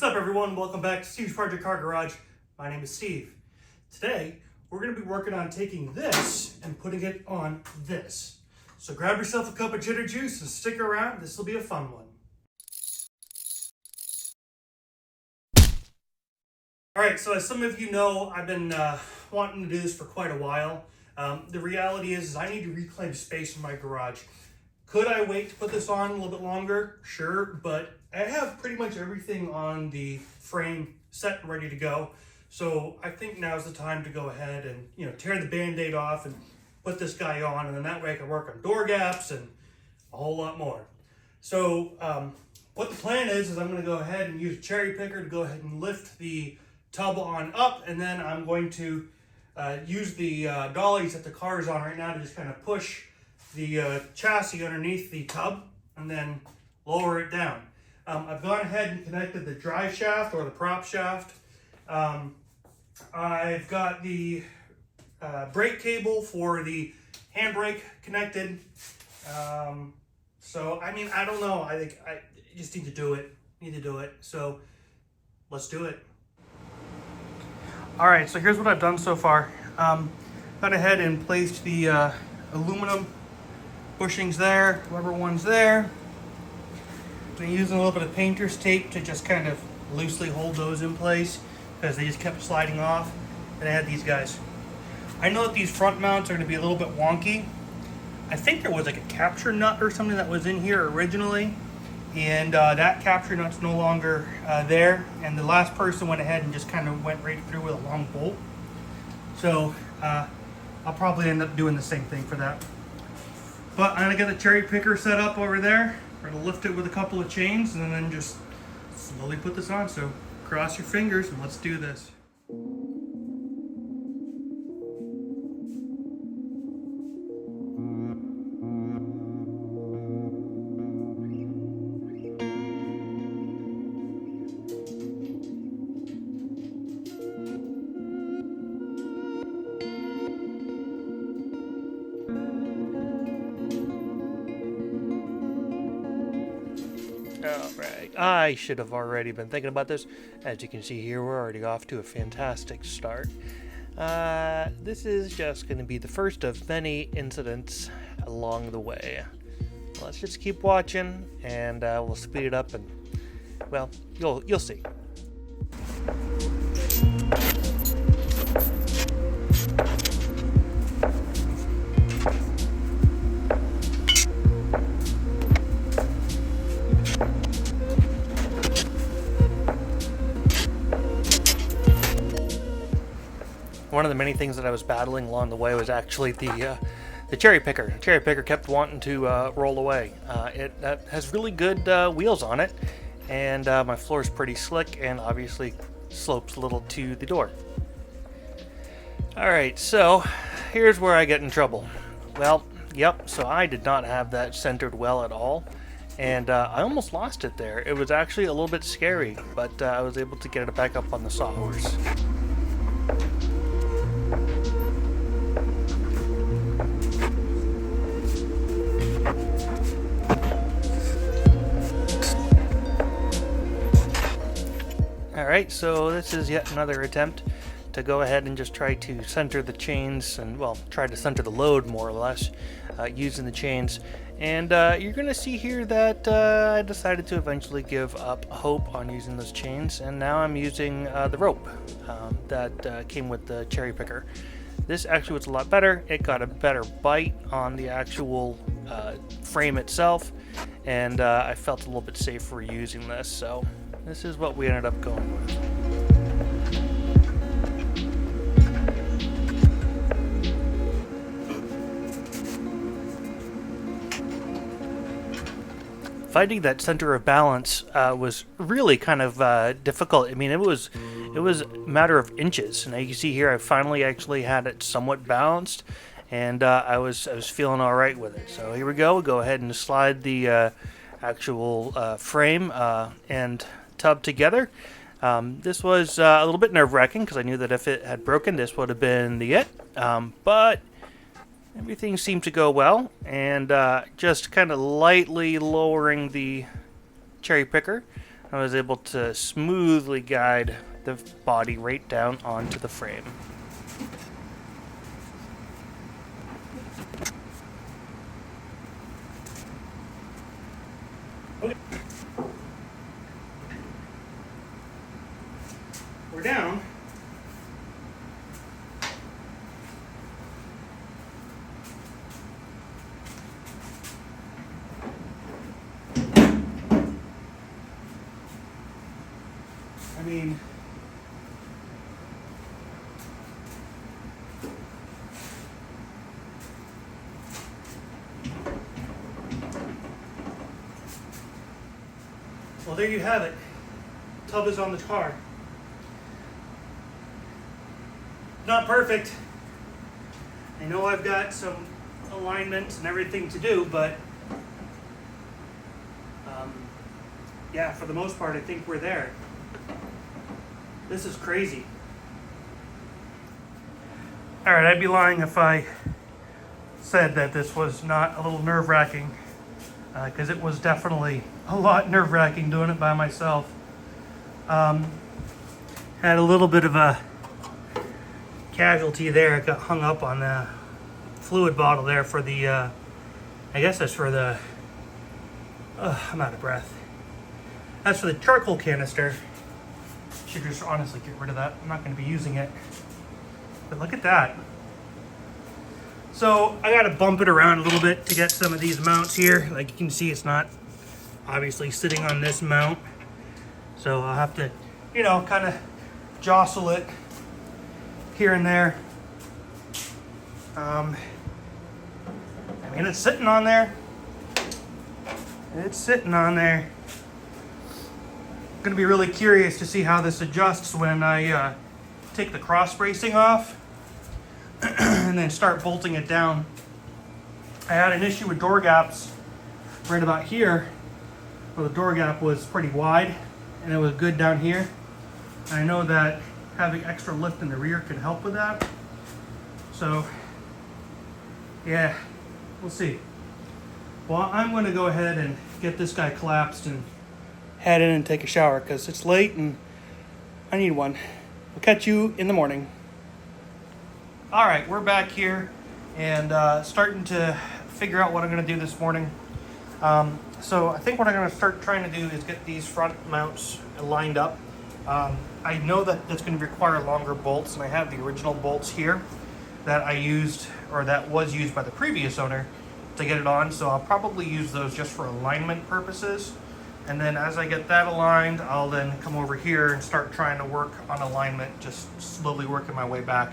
What's up everyone, welcome back to Steve's Project Car Garage. My name is Steve. Today, we're going to be working on taking this and putting it on this. So grab yourself a cup of jitter juice and stick around, this will be a fun one. Alright, so as some of you know, I've been wanting to do this for quite a while. The reality is I need to reclaim space in my garage. Could I wait to put this on a little bit longer? Sure, but I have pretty much everything on the frame set and ready to go. So I think now's the time to go ahead and tear the band-aid off and put this guy on, and then that way I can work on door gaps and a whole lot more. So what the plan is I'm going to go ahead and use a cherry picker to go ahead and lift the tub on up, and then I'm going to use the dollies that the car is on right now to just kind of push the chassis underneath the tub and then lower it down. I've gone ahead and connected the drive shaft or the prop shaft. I've got the brake cable for the handbrake connected. So I mean, I don't know. I think I just need to do it. So let's do it. All right. So here's what I've done so far. Gone ahead and placed the aluminum bushings there, rubber ones there. I'm using a little bit of painter's tape to just kind of loosely hold those in place because they just kept sliding off. And I had these guys. I know that these front mounts are going to be a little bit wonky. I think there was like a capture nut or something that was in here originally, and that capture nut's no longer there, and the last person went ahead and just kind of went right through with a long bolt. So I'll probably end up doing the same thing for that. But I'm going to get the cherry picker set up over there. We're going to lift it with a couple of chains and then just slowly put this on. So cross your fingers and let's do this. Alright, I should have already been thinking about this. As you can see here, we're already off to a fantastic start. This is just going to be the first of many incidents along the way. Let's just keep watching, and we'll speed it up, and, well, you'll see. One of the many things that I was battling along the way was actually the cherry picker. The cherry picker kept wanting to roll away. It has really good wheels on it, and my floor is pretty slick and obviously slopes a little to the door. Alright, so here's where I get in trouble. Well, yep, so I did not have that centered well at all, and I almost lost it there. It was actually a little bit scary, but I was able to get it back up on the sawhorse. Alright, so this is yet another attempt to go ahead and just try to center the chains and, well, try to center the load more or less using the chains. And you're going to see here that I decided to eventually give up hope on using those chains, and now I'm using the rope that came with the cherry picker. This actually was a lot better. It got a better bite on the actual frame itself, and I felt a little bit safer using this, so this is what we ended up going with. Finding that center of balance was really kind of difficult. I mean, it was a matter of inches. Now you can see here I finally actually had it somewhat balanced, and I was feeling all right with it. So here we go. We'll go ahead and slide the actual frame and tub together. This was a little bit nerve-wracking because I knew that if it had broken, this would have been the it. But everything seemed to go well, and just kind of lightly lowering the cherry picker I was able to smoothly guide the body right down onto the frame. Okay. We're down. I mean, well, there you have it. Tub is on the car. Not perfect. I know I've got some alignments and everything to do, but yeah, for the most part, I think we're there. This is crazy. All right, I'd be lying if I said that this was not a little nerve-wracking, because it was definitely a lot nerve-wracking doing it by myself. Had a little bit of a casualty there. It got hung up on the fluid bottle there for the, I guess that's for the, I'm out of breath. That's for the charcoal canister. Should just honestly get rid of that. I'm not going to be using it. But look at that. So I got to bump it around a little bit to get some of these mounts here. Like you can see, it's not obviously sitting on this mount. So I'll have to, you know, kind of jostle it here and there. I mean, it's sitting on there. It's sitting on there. Going to be really curious to see how this adjusts when I take the cross bracing off and then start bolting it down. I had an issue with door gaps right about here, where the door gap was pretty wide and it was good down here. And I know that having extra lift in the rear could help with that. So yeah, we'll see. Well, I'm going to go ahead and get this guy collapsed and head in and take a shower because it's late and I need one. We'll catch you in the morning. All right, we're back here and starting to figure out what I'm going to do this morning. So I think what I'm going to start trying to do is get these front mounts lined up. I know that that's going to require longer bolts, and I have the original bolts here that I used, or that was used by the previous owner to get it on. So I'll probably use those just for alignment purposes. And then as I get that aligned, I'll then come over here and start trying to work on alignment, just slowly working my way back.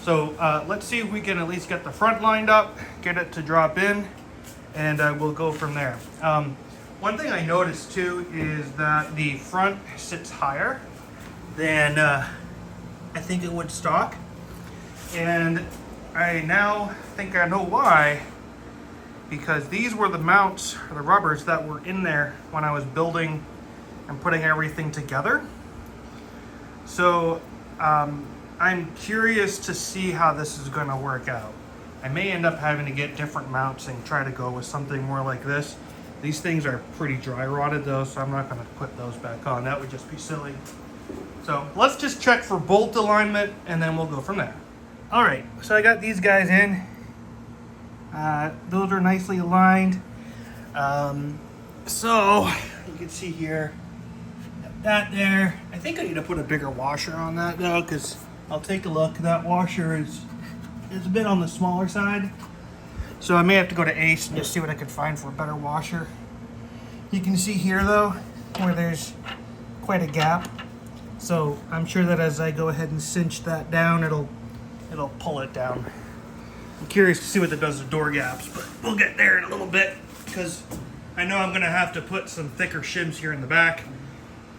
So let's see if we can at least get the front lined up, get it to drop in, and we'll go from there. One thing I noticed too is that the front sits higher than I think it would stock. And I now think I know why. Because these were the mounts, or the rubbers that were in there when I was building and putting everything together. So I'm curious to see how this is going to work out. I may end up having to get different mounts and try to go with something more like this. These things are pretty dry rotted though, so I'm not going to put those back on. That would just be silly. So let's just check for bolt alignment and then we'll go from there. All right, so I got these guys in. Those are nicely aligned. So you can see here, that there. I think I need to put a bigger washer on that though, because I'll take a look. That washer is a bit on the smaller side. So I may have to go to Ace and just see what I can find for a better washer. You can see here though, where there's quite a gap. So I'm sure that as I go ahead and cinch that down, it'll pull it down. I'm curious to see what that does to door gaps, but we'll get there in a little bit because I know I'm going to have to put some thicker shims here in the back.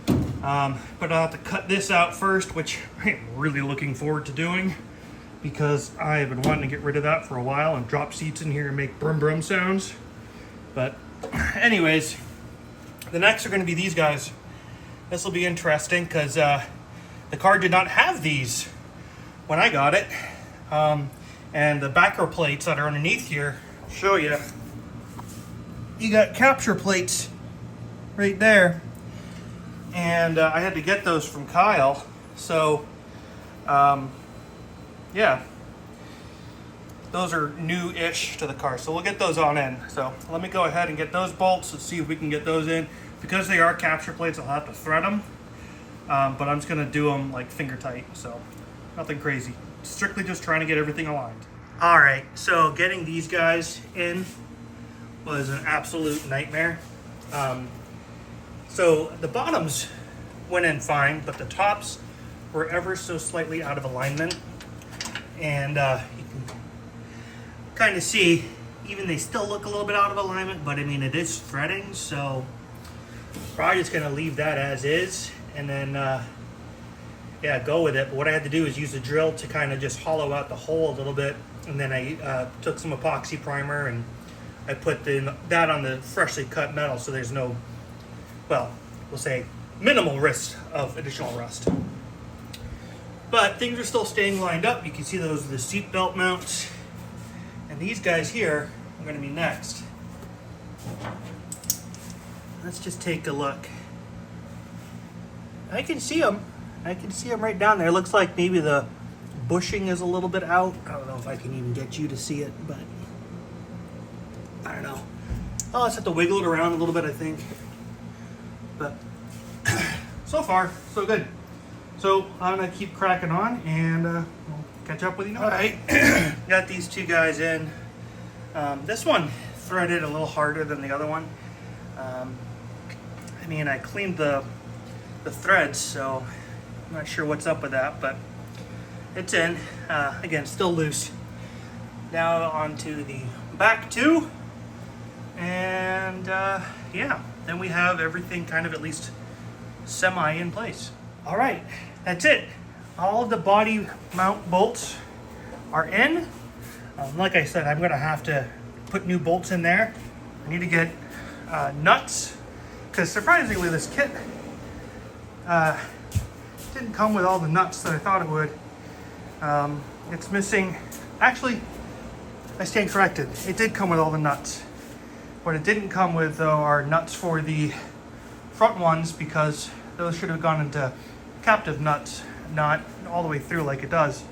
But I'll have to cut this out first, which I'm really looking forward to doing because I've been wanting to get rid of that for a while and drop seats in here and make brum brum sounds. But anyways, the next are going to be these guys. This will be interesting because the car did not have these when I got it. And the backer plates that are underneath here, show you. You got capture plates right there. and I had to get those from Kyle. So, yeah, those are new-ish to the car. So we'll get those on in. So let me go ahead and get those bolts and see if we can get those in. Because they are capture plates, I'll have to thread them. But I'm just gonna do them like finger tight. So nothing crazy. Strictly just trying to get everything aligned. All right, so getting these guys in was an absolute nightmare. So the bottoms went in fine, but the tops were ever so slightly out of alignment. And you can kind of see, even they still look a little bit out of alignment, but I mean, it is threading, so probably just gonna leave that as is, and then yeah, go with it. But what I had to do is use a drill to kind of just hollow out the hole a little bit, and then I took some epoxy primer and I put that on the freshly cut metal, so there's no, well, we'll say minimal risk of additional rust. But things are still staying lined up. You can see those are the seat belt mounts, and these guys here are going to be next. Let's just take a look. I can see them. I can see them right down there. It looks like maybe the bushing is a little bit out. I don't know if I can even get you to see it, but I don't know. I'll just have to wiggle it around a little bit, I think. But so far, so good. So I'm gonna keep cracking on, and we'll catch up with you now. All right, got these two guys in. This one threaded a little harder than the other one. I mean, I cleaned the threads, so I'm not sure what's up with that, but it's in. Again, still loose. Now onto the back two, and yeah, then we have everything kind of at least semi in place. All right, that's it. All of the body mount bolts are in. Like I said, I'm gonna have to put new bolts in there. I need to get nuts, because surprisingly this kit didn't come with all the nuts that I thought it would. It's missing, actually, I stand corrected. It did come with all the nuts. What it didn't come with, though, are nuts for the front ones, because those should have gone into captive nuts, not all the way through like it does.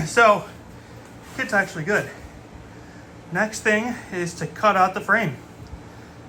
So, kit's actually good. Next thing is to cut out the frame.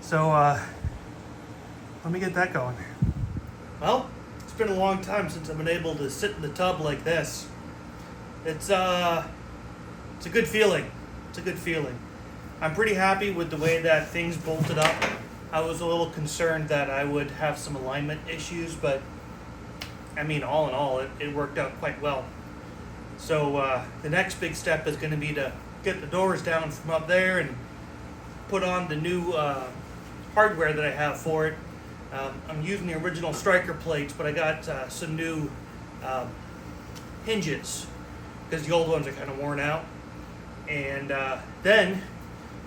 So, let me get that going. Well, it's been a long time since I've been able to sit in the tub like this. It's a good feeling. It's a good feeling. I'm pretty happy with the way that things bolted up. I was a little concerned that I would have some alignment issues, but I mean, all in all, it worked out quite well. So the next big step is going to be to get the doors down from up there and put on the new hardware that I have for it. I'm using the original striker plates, but I got some new hinges, because the old ones are kind of worn out. And then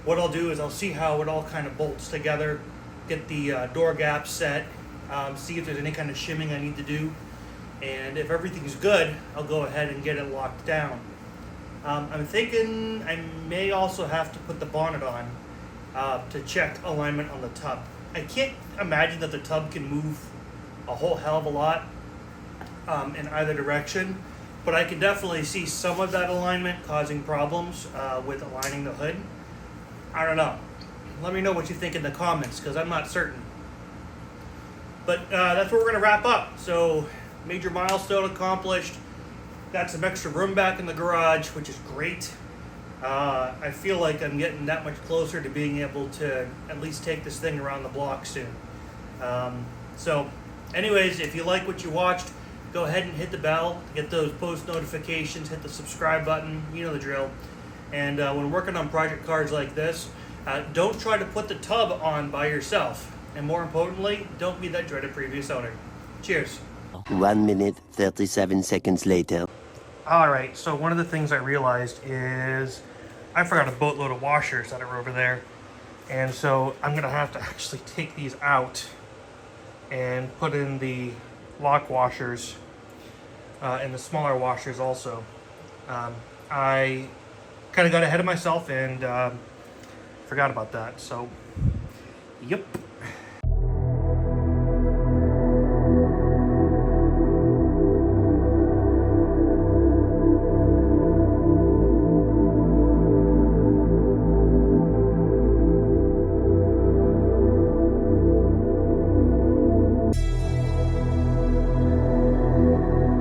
what I'll do is I'll see how it all kind of bolts together, get the door gaps set, see if there's any kind of shimming I need to do. And if everything's good, I'll go ahead and get it locked down. I'm thinking I may also have to put the bonnet on to check alignment on the tub. I can't imagine that the tub can move a whole hell of a lot in either direction, but I can definitely see some of that alignment causing problems with aligning the hood. I don't know. Let me know what you think in the comments, because I'm not certain. But that's where we're going to wrap up. So, major milestone accomplished. Got some extra room back in the garage, which is great. I feel like I'm getting that much closer to being able to at least take this thing around the block soon. So, anyways, if you like what you watched, go ahead and hit the bell, get those post notifications, hit the subscribe button, you know the drill. And when working on project cars like this, don't try to put the tub on by yourself. And more importantly, don't be that dreaded previous owner. Cheers. 1 minute, 37 seconds later. All right, so one of the things I realized is I forgot a boatload of washers that are over there. And so I'm gonna have to actually take these out and put in the lock washers and the smaller washers also. I kind of got ahead of myself and forgot about that, so yep.